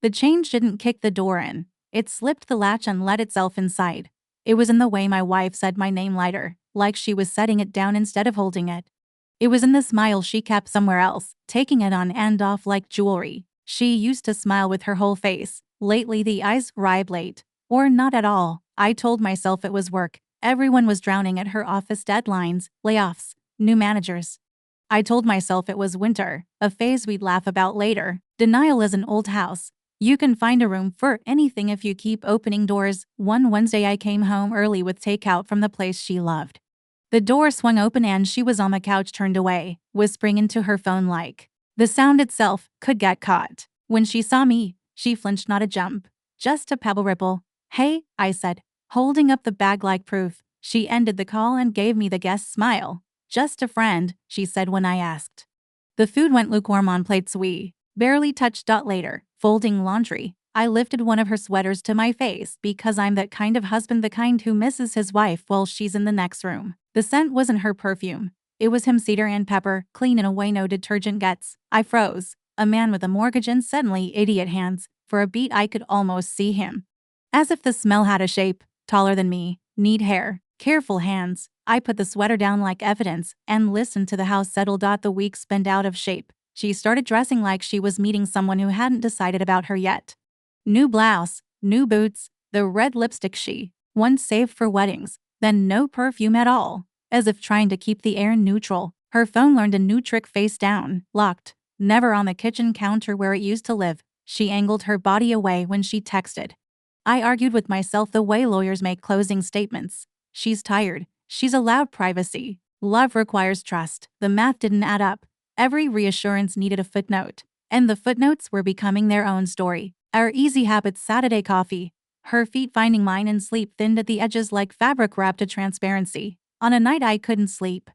The change didn't kick the door in. It slipped the latch and let itself inside. It was in the way my wife said my name lighter, like she was setting it down instead of holding it. It was in the smile she kept somewhere else, taking it on and off like jewelry. She used to smile with her whole face. Lately the eyes arrived late. Or not at all. I told myself it was work. Everyone was drowning at her office deadlines, layoffs, new managers. I told myself it was winter, a phase we'd laugh about later. Denial is an old house. You can find a room for anything if you keep opening doors. One Wednesday I came home early with takeout from the place she loved. The door swung open and she was on the couch turned away, whispering into her phone like the sound itself could get caught. When she saw me, she flinched, not a jump, just a pebble ripple. "Hey," I said, holding up the bag like proof. She ended the call and gave me the guest smile. "Just a friend," she said when I asked. The food went lukewarm on plates we barely touched. Later, folding laundry, I lifted one of her sweaters to my face because I'm that kind of husband, the kind who misses his wife while she's in the next room. The scent wasn't her perfume. It was him, cedar and pepper, clean in a way no detergent gets. I froze. A man with a mortgage and suddenly idiot hands. For a beat I could almost see him. As if the smell had a shape, taller than me, neat hair, careful hands. I put the sweater down like evidence and listened to the house settle. The week spent out of shape. She started dressing like she was meeting someone who hadn't decided about her yet. New blouse, new boots, the red lipstick she once saved for weddings, then no perfume at all, as if trying to keep the air neutral. Her phone learned a new trick: face down, locked, never on the kitchen counter where it used to live. She angled her body away when she texted. I argued with myself the way lawyers make closing statements. She's tired. She's allowed privacy. Love requires trust. The math didn't add up. Every reassurance needed a footnote, and the footnotes were becoming their own story. Our easy habits: Saturday coffee. Her feet finding mine in sleep, thinned at the edges like fabric wrapped to transparency. On a night I couldn't sleep,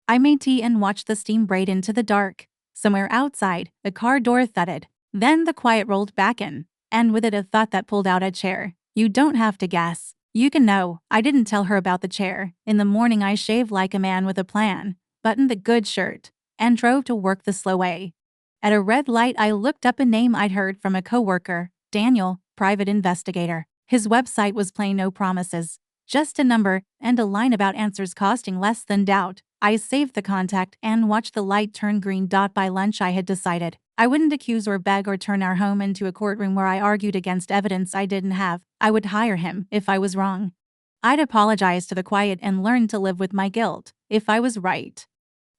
I made tea and watched the steam braid into the dark. Somewhere outside, the car door thudded. Then the quiet rolled back in, and with it a thought that pulled out a chair. You don't have to guess. You can know. I didn't tell her about the chair. In the morning I shaved like a man with a plan, buttoned the good shirt, and drove to work the slow way. At a red light I looked up a name I'd heard from a coworker, Daniel, private investigator. His website was plain: no promises, just a number and a line about answers costing less than doubt. I saved the contact and watched the light turn green. By lunch I had decided I wouldn't accuse or beg or turn our home into a courtroom where I argued against evidence I didn't have. I would hire him if I was wrong. I'd apologize to the quiet and learn to live with my guilt if I was right.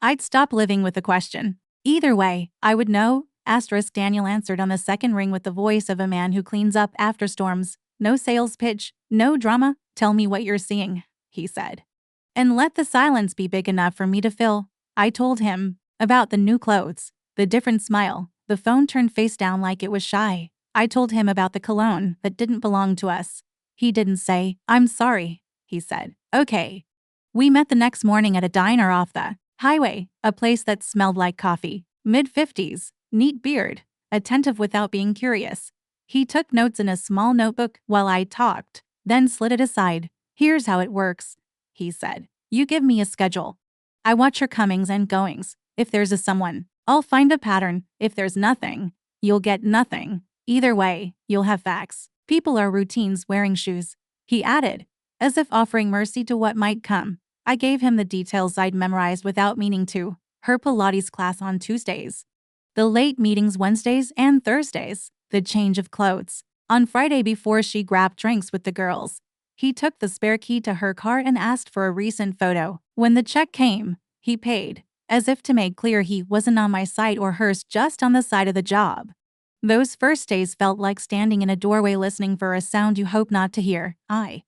I'd stop living with the question. Either way, I would know. Daniel answered on the second ring with the voice of a man who cleans up after storms. No sales pitch, no drama. Tell me what you're seeing, he said. And let the silence be big enough for me to fill. I told him about the new clothes, the different smile. The phone turned face down like it was shy. I told him about the cologne that didn't belong to us. He didn't say, "I'm sorry," he said, "Okay." We met the next morning at a diner off the highway, a place that smelled like coffee. Mid-50s, neat beard, attentive without being curious. He took notes in a small notebook while I talked, then slid it aside. "Here's how it works," he said. "You give me a schedule. I watch her comings and goings. If there's a someone, I'll find a pattern. If there's nothing, you'll get nothing. Either way, you'll have facts. People are routines, wearing shoes," he added, as if offering mercy to what might come. I gave him the details I'd memorized without meaning to. Her Pilates class on Tuesdays, the late meetings Wednesdays and Thursdays, the change of clothes on Friday before she grabbed drinks with the girls. He took the spare key to her car and asked for a recent photo. When the check came, he paid, as if to make clear he wasn't on my side or hers, just on the side of the job. Those first days felt like standing in a doorway listening for a sound you hope not to hear. I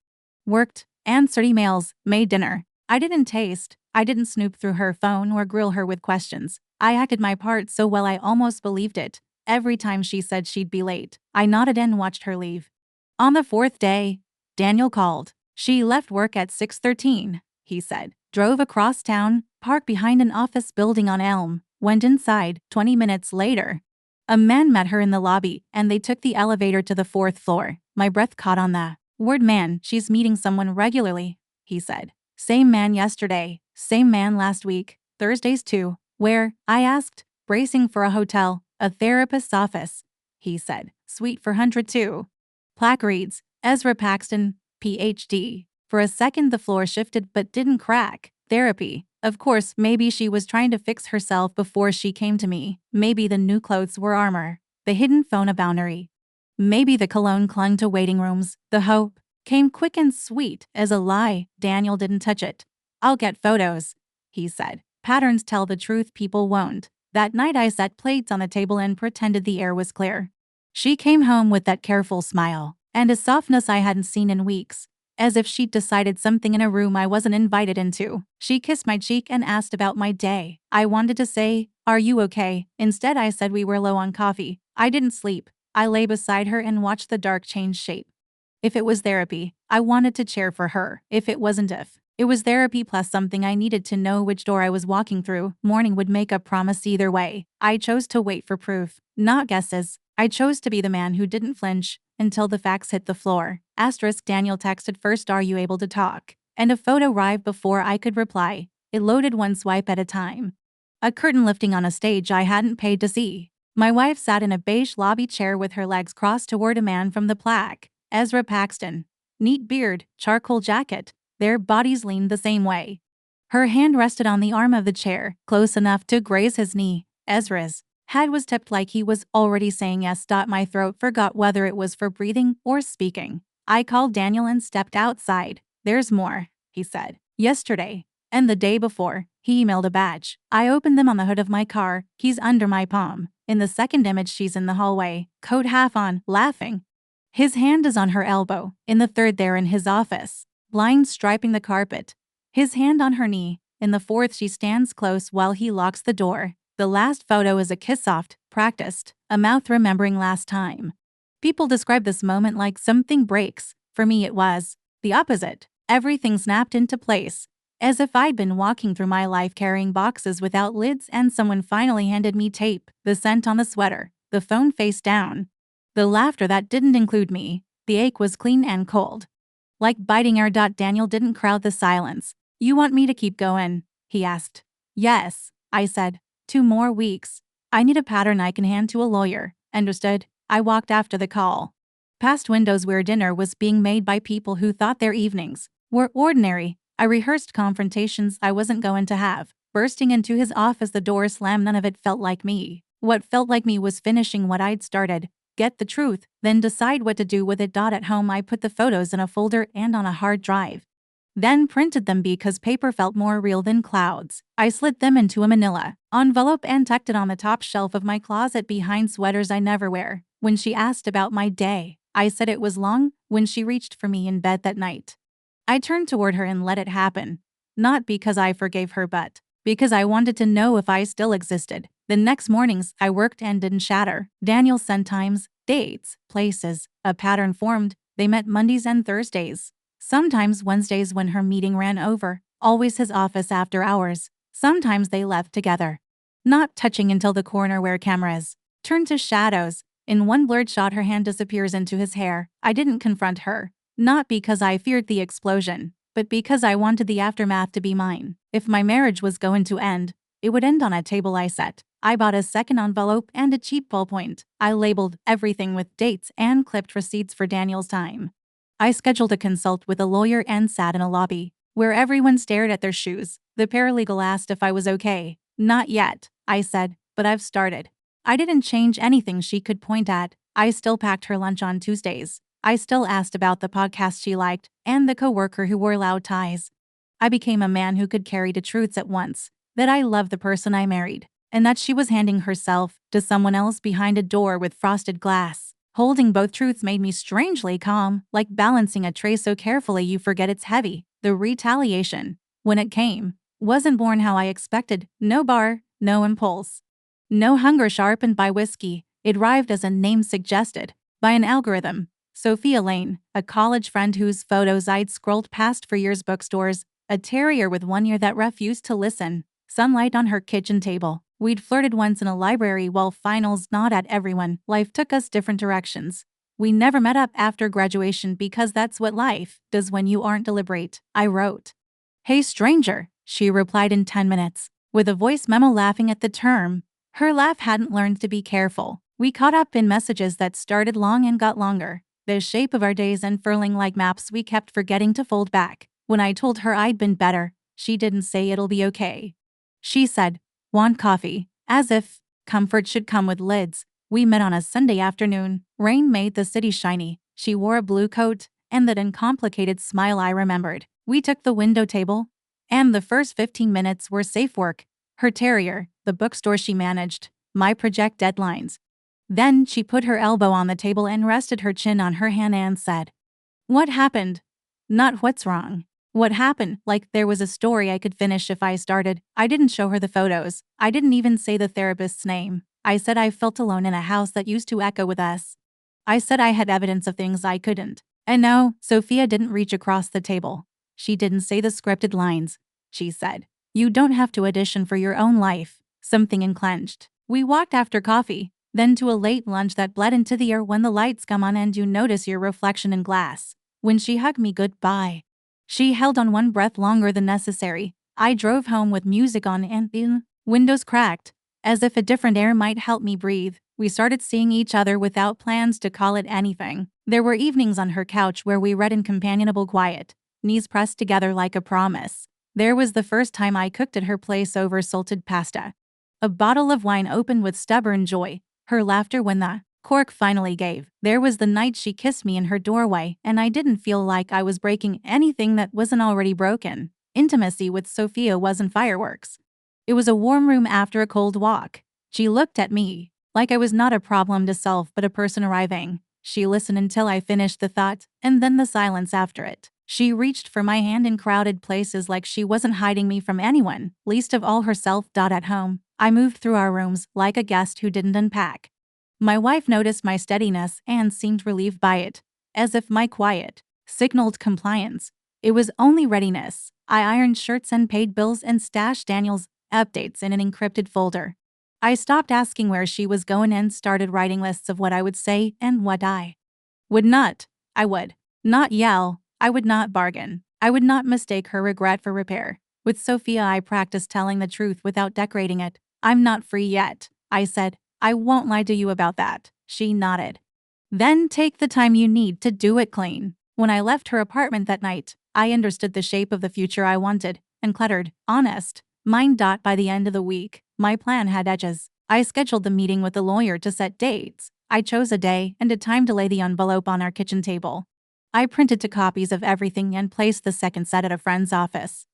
worked, answered emails, made dinner. I didn't taste. I didn't snoop through her phone or grill her with questions. I acted my part so well I almost believed it. Every time she said she'd be late, I nodded and watched her leave. On the fourth day, Daniel called. She left work at 6:13, he said, drove across town, parked behind an office building on Elm, went inside. 20 minutes later, a man met her in the lobby and they took the elevator to the fourth floor. My breath caught on the word man. "She's meeting someone regularly," he said. "Same man yesterday, same man last week, Thursdays too." "Where?" I asked, bracing for a hotel. "A therapist's office," he said. Suite 402. Plaque reads, Ezra Paxton, PhD. For a second the floor shifted but didn't crack. Therapy. Of course, maybe she was trying to fix herself before she came to me. Maybe the new clothes were armor. The hidden phone a boundary. Maybe the cologne clung to waiting rooms. The hope came quick and sweet as a lie. Daniel didn't touch it. I'll get photos, he said. Patterns tell the truth, people won't. That night I set plates on the table and pretended the air was clear. She came home with that careful smile and a softness I hadn't seen in weeks, as if she'd decided something in a room I wasn't invited into. She kissed my cheek and asked about my day. I wanted to say, "Are you okay?" Instead I said we were low on coffee. I didn't sleep. I lay beside her and watched the dark change shape. If it was therapy, I wanted to cheer for her. If it wasn't, it was therapy plus something I needed to know which door I was walking through. Morning would make a promise either way. I chose to wait for proof, not guesses. I chose to be the man who didn't flinch until the facts hit the floor. Asterisk Daniel texted first, "Are you able to talk?" And a photo arrived before I could reply. It loaded one swipe at a time. A curtain lifting on a stage I hadn't paid to see. My wife sat in a beige lobby chair with her legs crossed toward a man from the plaque. Ezra Paxton. Neat beard, charcoal jacket. Their bodies leaned the same way. Her hand rested on the arm of the chair, close enough to graze his knee. Ezra's head was tipped like he was already saying yes. My throat forgot whether it was for breathing or speaking. I called Daniel and stepped outside. "There's more," he said. "Yesterday and the day before." He emailed a batch. I opened them on the hood of my car, keys under my palm. In the second image she's in the hallway, coat half on, laughing. His hand is on her elbow. In the third they're in his office, blinds striping the carpet. His hand on her knee. In the fourth she stands close while he locks the door. The last photo is a kiss, soft, practiced, a mouth remembering last time. People describe this moment like something breaks. For me it was the opposite. Everything snapped into place. As if I'd been walking through my life carrying boxes without lids and someone finally handed me tape, the scent on the sweater, the phone face down. The laughter that didn't include me. The ache was clean and cold. Like biting air. Daniel didn't crowd the silence. "You want me to keep going?" he asked. "Yes," I said. "2 more weeks. I need a pattern I can hand to a lawyer." Understood. I walked after the call. Past windows where dinner was being made by people who thought their evenings were ordinary. I rehearsed confrontations I wasn't going to have. Bursting into his office, the door slammed. None of it felt like me. What felt like me was finishing what I'd started. Get the truth, then decide what to do with it. At home I put the photos in a folder and on a hard drive. Then printed them because paper felt more real than clouds. I slid them into a manila envelope and tucked it on the top shelf of my closet behind sweaters I never wear. When she asked about my day, I said it was long. When she reached for me in bed that night, I turned toward her and let it happen. Not because I forgave her, but because I wanted to know if I still existed. The next mornings, I worked and didn't shatter. Daniel sent times, dates, places. A pattern formed. They met Mondays and Thursdays. Sometimes Wednesdays when her meeting ran over. Always his office after hours. Sometimes they left together, not touching until the corner where cameras turned to shadows. In one blurred shot her hand disappears into his hair. I didn't confront her. Not because I feared the explosion, but because I wanted the aftermath to be mine. If my marriage was going to end, it would end on a table I set. I bought a second envelope and a cheap ballpoint. I labeled everything with dates and clipped receipts for Daniel's time. I scheduled a consult with a lawyer and sat in a lobby where everyone stared at their shoes. The paralegal asked if I was okay. "Not yet," I said, "but I've started." I didn't change anything she could point at. I still packed her lunch on Tuesdays. I still asked about the podcast she liked and the coworker who wore loud ties. I became a man who could carry 2 truths at once: that I loved the person I married, and that she was handing herself to someone else behind a door with frosted glass. Holding both truths made me strangely calm, like balancing a tray so carefully you forget it's heavy. The retaliation, when it came, wasn't born how I expected. No bar, no impulse, no hunger sharpened by whiskey. It arrived as a name suggested, by an algorithm. Sophia Lane, a college friend whose photos I'd scrolled past for years. Bookstores, a terrier with one ear that refused to listen. Sunlight on her kitchen table. We'd flirted once in a library while finals. Not at everyone. Life took us different directions. We never met up after graduation because that's what life does when you aren't deliberate. I wrote, "Hey stranger," she replied in 10 minutes, with a voice memo laughing at the term. Her laugh hadn't learned to be careful. We caught up in messages that started long and got longer, the shape of our days unfurling like maps we kept forgetting to fold back. When I told her I'd been better, she didn't say it'll be okay. She said, "Want coffee?" As if comfort should come with lids. We met on a Sunday afternoon. Rain made the city shiny. She wore a blue coat, and that uncomplicated smile I remembered. We took the window table, and the first 15 minutes were safe work. Her terrier, the bookstore she managed, my project deadlines. Then she put her elbow on the table and rested her chin on her hand and said, "What happened?" Not what's wrong. What happened, like there was a story I could finish if I started. I didn't show her the photos. I didn't even say the therapist's name. I said I felt alone in a house that used to echo with us. I said I had evidence of things I couldn't. And no, Sophia didn't reach across the table. She didn't say the scripted lines. She said, "You don't have to audition for your own life." Something unclenched. We walked after coffee, then to a late lunch that bled into the air when the lights come on and you notice your reflection in glass. When she hugged me goodbye, she held on one breath longer than necessary. I drove home with music on and the windows cracked, as if a different air might help me breathe. We started seeing each other without plans to call it anything. There were evenings on her couch where we read in companionable quiet, knees pressed together like a promise. There was the first time I cooked at her place over salted pasta. A bottle of wine opened with stubborn joy, her laughter when the cork finally gave. There was the night she kissed me in her doorway, and I didn't feel like I was breaking anything that wasn't already broken. Intimacy with Sophia wasn't fireworks. It was a warm room after a cold walk. She looked at me, like I was not a problem to solve but a person arriving. She listened until I finished the thought, and then the silence after it. She reached for my hand in crowded places like she wasn't hiding me from anyone, least of all herself. At home, I moved through our rooms like a guest who didn't unpack. My wife noticed my steadiness and seemed relieved by it, as if my quiet signaled compliance. It was only readiness. I ironed shirts and paid bills and stashed Daniel's updates in an encrypted folder. I stopped asking where she was going and started writing lists of what I would say and what I would not. I would not yell. I would not bargain. I would not mistake her regret for repair. With Sophia, I practiced telling the truth without decorating it. "I'm not free yet," I said. "I won't lie to you about that." She nodded. "Then take the time you need to do it clean." When I left her apartment that night, I understood the shape of the future I wanted, uncluttered, honest. Mine. By the end of the week, my plan had edges. I scheduled the meeting with the lawyer to set dates. I chose a day and a time to lay the envelope on our kitchen table. I printed 2 copies of everything and placed the second set at a friend's office.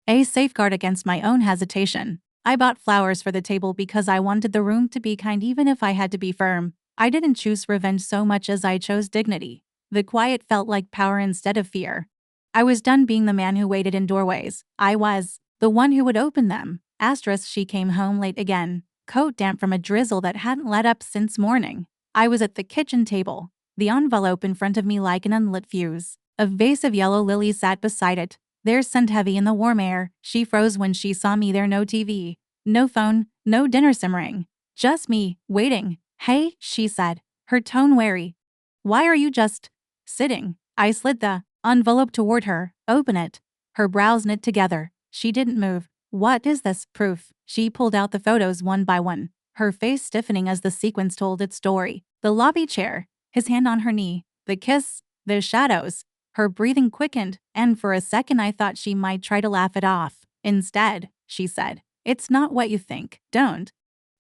A safeguard against my own hesitation. I bought flowers for the table because I wanted the room to be kind even if I had to be firm. I didn't choose revenge so much as I chose dignity. The quiet felt like power instead of fear. I was done being the man who waited in doorways. I was the one who would open them. She came home late again, coat damp from a drizzle that hadn't let up since morning. I was at the kitchen table, the envelope in front of me like an unlit fuse. A vase of yellow lilies sat beside it, their scent heavy in the warm air. She froze when she saw me there. No TV, no phone, no dinner simmering. Just me, waiting. "Hey," she said, her tone wary. "Why are you just sitting?" I slid the envelope toward her. "Open it." Her brows knit together. She didn't move. "What is this?" "Proof." She pulled out the photos one by one, her face stiffening as the sequence told its story. The lobby chair, his hand on her knee, the kiss, the shadows. Her breathing quickened, and for a second I thought she might try to laugh it off. Instead, she said, "It's not what you think. Don't."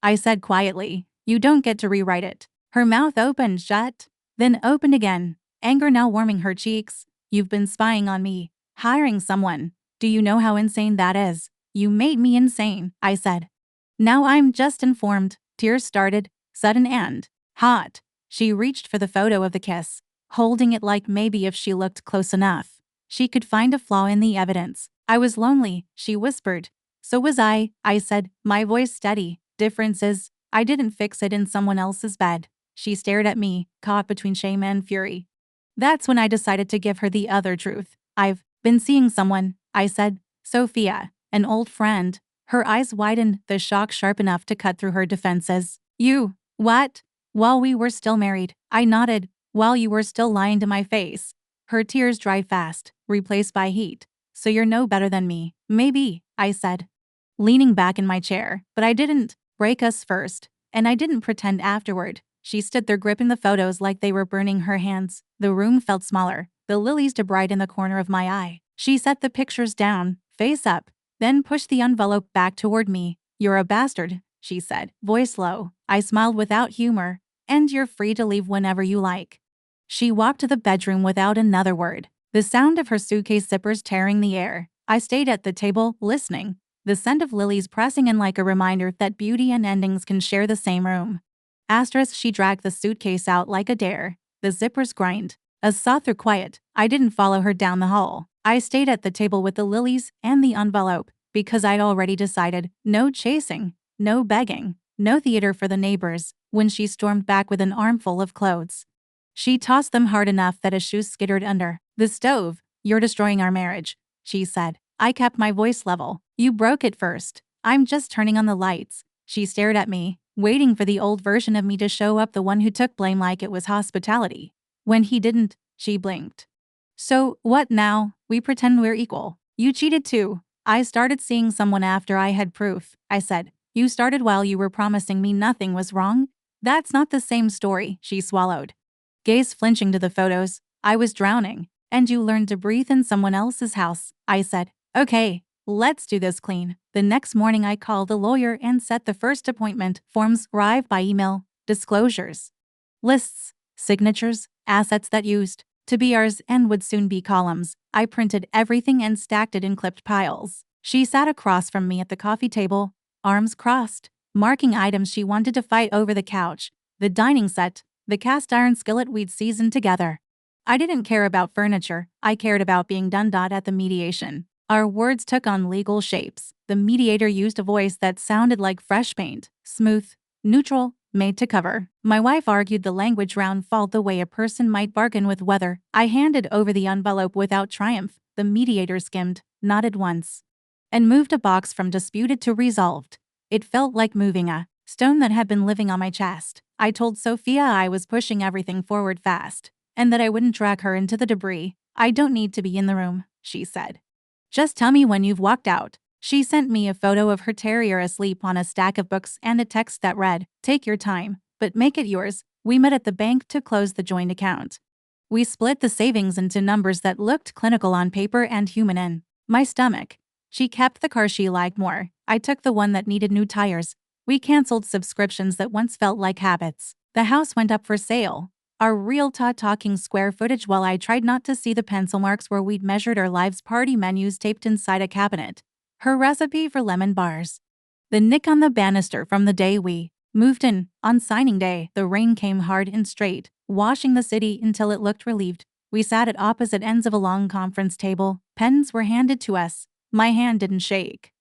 I said quietly, "You don't get to rewrite it." Her mouth opened shut, then opened again, anger now warming her cheeks. "You've been spying on me, hiring someone. Do you know how insane that is?" "You made me insane," I said. "Now I'm just informed." Tears started, sudden and hot. She reached for the photo of the kiss, holding it like maybe if she looked close enough, she could find a flaw in the evidence. "I was lonely," she whispered. "So was I said, my voice steady. "Difference is, I didn't fix it in someone else's bed." She stared at me, caught between shame and fury. That's when I decided to give her the other truth. "I've been seeing someone," I said. "Sophia, an old friend." Her eyes widened, the shock sharp enough to cut through her defenses. "You, what?" "While we were still married." I nodded. "While you were still lying to my face." Her tears dried fast, replaced by heat. "So you're no better than me." "Maybe," I said, leaning back in my chair. "But I didn't break us first, and I didn't pretend afterward." She stood there gripping the photos like they were burning her hands. The room felt smaller, the lilies too bright in the corner of my eye. She set the pictures down, face up, then pushed the envelope back toward me. "You're a bastard," she said, voice low. I smiled without humor. "And you're free to leave whenever you like." She walked to the bedroom without another word, the sound of her suitcase zippers tearing the air. I stayed at the table, listening, the scent of lilies pressing in like a reminder that beauty and endings can share the same room. She dragged the suitcase out like a dare. The zippers grind. As saw through quiet, I didn't follow her down the hall. I stayed at the table with the lilies and the envelope, because I'd already decided no chasing, no begging, no theater for the neighbors. When she stormed back with an armful of clothes, she tossed them hard enough that a shoe skittered under the stove. "You're destroying our marriage," she said. I kept my voice level. "You broke it first. I'm just turning on the lights." She stared at me, waiting for the old version of me to show up, the one who took blame like it was hospitality. When he didn't, she blinked. "So, what now? We pretend we're equal. You cheated too." "I started seeing someone after I had proof," I said. "You started while you were promising me nothing was wrong?" "That's not the same story," she swallowed, gaze flinching to the photos. "I was drowning, and you learned to breathe in someone else's house," I said. "Okay, let's do this clean." The next morning I called a lawyer and set the first appointment. Forms arrived by email, disclosures, lists, signatures, assets that used to be ours and would soon be columns. I printed everything and stacked it in clipped piles. She sat across from me at the coffee table, arms crossed, marking items she wanted to fight over: the couch, the dining set, the cast iron skillet we'd seasoned together. I didn't care about furniture, I cared about being done. At the mediation, our words took on legal shapes. The mediator used a voice that sounded like fresh paint, smooth, neutral, made to cover. My wife argued the language round followed the way a person might bargain with weather. I handed over the envelope without triumph. The mediator skimmed, nodded once, and moved a box from disputed to resolved. It felt like moving a stone that had been living on my chest. I told Sophia I was pushing everything forward fast, and that I wouldn't drag her into the debris. "I don't need to be in the room," she said. "Just tell me when you've walked out." She sent me a photo of her terrier asleep on a stack of books and a text that read, "Take your time, but make it yours." We met at the bank to close the joint account. We split the savings into numbers that looked clinical on paper and human in my stomach. She kept the car she liked more. I took the one that needed new tires. We canceled subscriptions that once felt like habits. The house went up for sale. Our realtor talking square footage while I tried not to see the pencil marks where we'd measured our lives. Party menus taped inside a cabinet. Her recipe for lemon bars. The nick on the banister from the day we moved in. On signing day, the rain came hard and straight, washing the city until it looked relieved. We sat at opposite ends of a long conference table. Pens were handed to us. My hand didn't shake.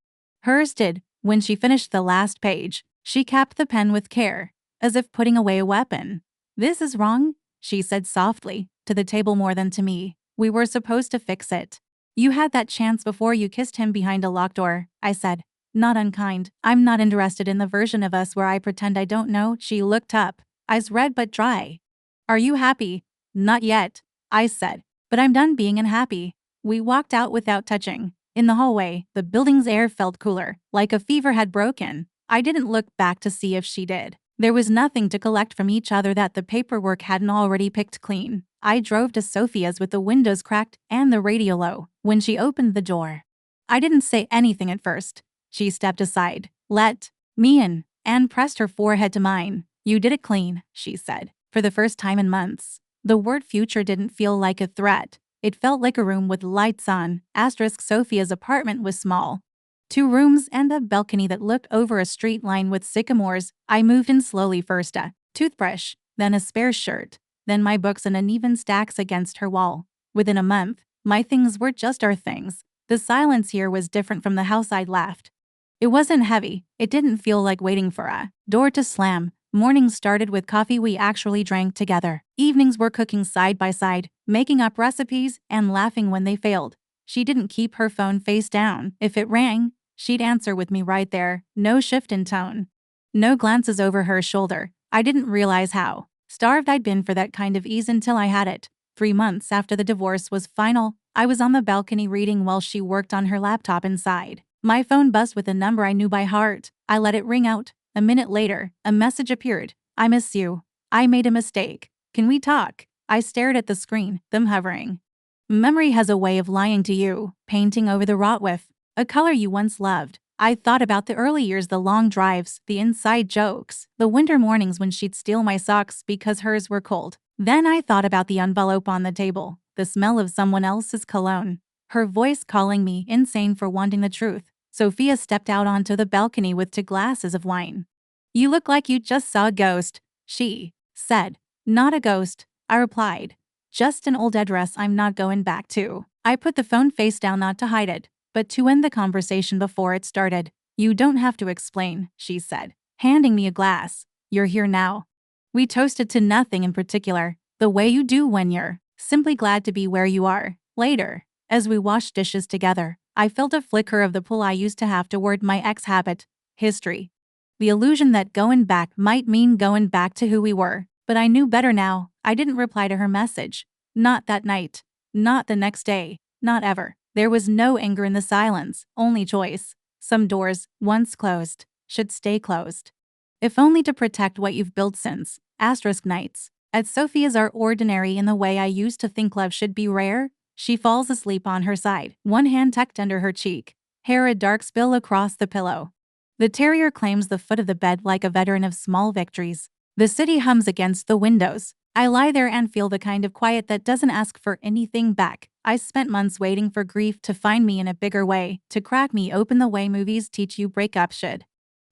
Hers did. When she finished the last page, she capped the pen with care, as if putting away a weapon. "This is wrong," she said softly, to the table more than to me. "We were supposed to fix it." "You had that chance before you kissed him behind a locked door," I said. Not unkind. "I'm not interested in the version of us where I pretend I don't know." She looked up, eyes red but dry. "Are you happy?" "Not yet," I said. "But I'm done being unhappy." We walked out without touching. In the hallway, the building's air felt cooler, like a fever had broken. I didn't look back to see if she did. There was nothing to collect from each other that the paperwork hadn't already picked clean. I drove to Sophia's with the windows cracked and the radio low. When she opened the door, I didn't say anything at first. She stepped aside, let me in, and pressed her forehead to mine. "You did it clean," she said, for the first time in months. The word future didn't feel like a threat. It felt like a room with lights on. Sophia's apartment was small. 2 rooms and a balcony that looked over a street lined with sycamores. I moved in slowly, first a toothbrush, then a spare shirt, then my books in uneven stacks against her wall. Within a month, my things were just our things. The silence here was different from the house I'd left. It wasn't heavy. It didn't feel like waiting for a door to slam. Mornings started with coffee we actually drank together. Evenings were cooking side by side, making up recipes and laughing when they failed. She didn't keep her phone face down. If it rang, she'd answer with me right there. No shift in tone. No glances over her shoulder. I didn't realize how starved I'd been for that kind of ease until I had it. 3 months after the divorce was final, I was on the balcony reading while she worked on her laptop inside. My phone buzzed with a number I knew by heart. I let it ring out. A minute later, a message appeared. "I miss you." I made a mistake. Can we talk? I stared at the screen, them hovering. Memory has a way of lying to you, painting over the rot with a color you once loved. I thought about the early years, the long drives, the inside jokes, the winter mornings when she'd steal my socks because hers were cold. Then I thought about the envelope on the table, the smell of someone else's cologne, her voice calling me insane for wanting the truth. Sophia stepped out onto the balcony with 2 glasses of wine. You look like you just saw a ghost, she said. Not a ghost, I replied. Just an old address I'm not going back to. I put the phone face down, not to hide it, but to end the conversation before it started. You don't have to explain, she said, handing me a glass. You're here now. We toasted to nothing in particular, the way you do when you're simply glad to be where you are. Later, as we washed dishes together, I felt a flicker of the pull I used to have toward my ex-habit, history. The illusion that going back might mean going back to who we were. But I knew better now. I didn't reply to her message. Not that night. Not the next day. Not ever. There was no anger in the silence, only choice. Some doors, once closed, should stay closed. If only to protect what you've built since. Nights. At Sophia's are ordinary in the way I used to think love should be rare. She falls asleep on her side, one hand tucked under her cheek, hair a dark spill across the pillow. The terrier claims the foot of the bed like a veteran of small victories. The city hums against the windows. I lie there and feel the kind of quiet that doesn't ask for anything back. I spent months waiting for grief to find me in a bigger way, to crack me open the way movies teach you breakup should.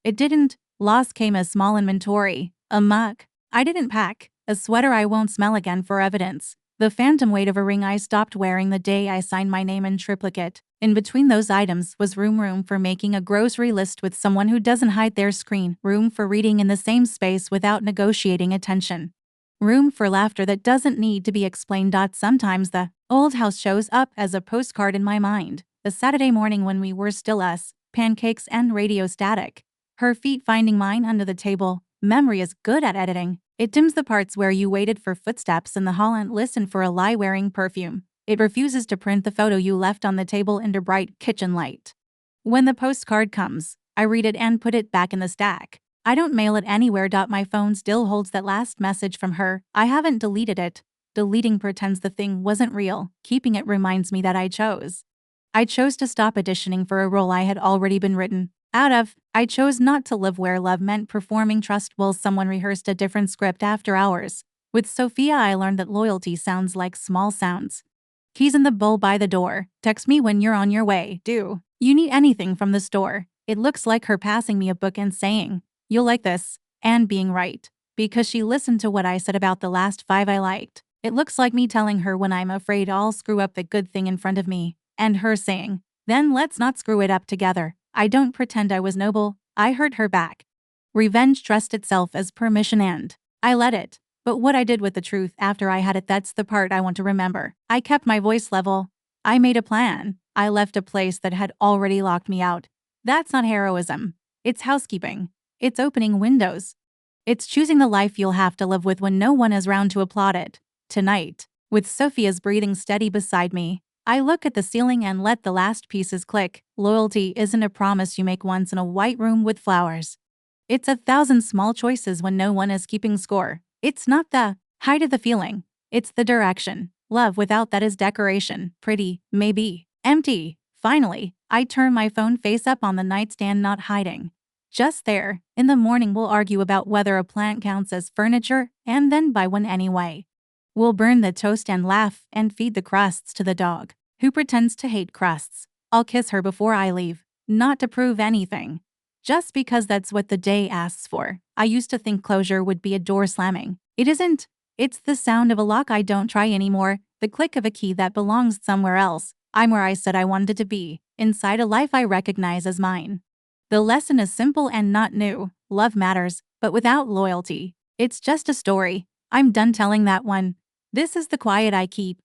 It didn't. Loss came as small inventory. A mug I didn't pack. A sweater I won't smell again for evidence. The phantom weight of a ring I stopped wearing the day I signed my name in triplicate. In between those items was room for making a grocery list with someone who doesn't hide their screen, room for reading in the same space without negotiating attention, room for laughter that doesn't need to be explained. Sometimes the old house shows up as a postcard in my mind. The Saturday morning when we were still us, pancakes and radio static. Her feet finding mine under the table. Memory is good at editing. It dims the parts where you waited for footsteps in the hall and listened for a lie wearing perfume. It refuses to print the photo you left on the table under bright kitchen light. When the postcard comes, I read it and put it back in the stack. I don't mail it anywhere. My phone still holds that last message from her. I haven't deleted it. Deleting pretends the thing wasn't real. Keeping it reminds me that I chose to stop auditioning for a role I had already been written out of. I chose not to live where love meant performing trust while someone rehearsed a different script after hours. With Sophia, I learned that loyalty sounds like small sounds. Keys in the bowl by the door. Text me when you're on your way. Do you need anything from the store? It looks like her passing me a book and saying, "You'll like this," and being right, because she listened to what I said about the last 5 I liked. It looks like me telling her when I'm afraid I'll screw up the good thing in front of me, and her saying, "Then let's not screw it up together." I don't pretend I was noble. I hurt her back. Revenge dressed itself as permission and I let it. But what I did with the truth after I had it, that's the part I want to remember. I kept my voice level. I made a plan. I left a place that had already locked me out. That's not heroism. It's housekeeping. It's opening windows. It's choosing the life you'll have to live with when no one is around to applaud it. Tonight, with Sophia's breathing steady beside me, I look at the ceiling and let the last pieces click. Loyalty isn't a promise you make once in a white room with flowers. It's 1,000 small choices when no one is keeping score. It's not the height of the feeling. It's the direction. Love without that is decoration. Pretty, maybe. Empty. Finally, I turn my phone face up on the nightstand, not hiding. Just there. In the morning we'll argue about whether a plant counts as furniture, and then buy one anyway. We'll burn the toast and laugh and feed the crusts to the dog, who pretends to hate crusts. I'll kiss her before I leave, not to prove anything. Just because that's what the day asks for. I used to think closure would be a door slamming. It isn't. It's the sound of a lock I don't try anymore, the click of a key that belongs somewhere else. I'm where I said I wanted to be, inside a life I recognize as mine. The lesson is simple and not new. Love matters, but without loyalty, it's just a story. I'm done telling that one. This is the quiet I keep.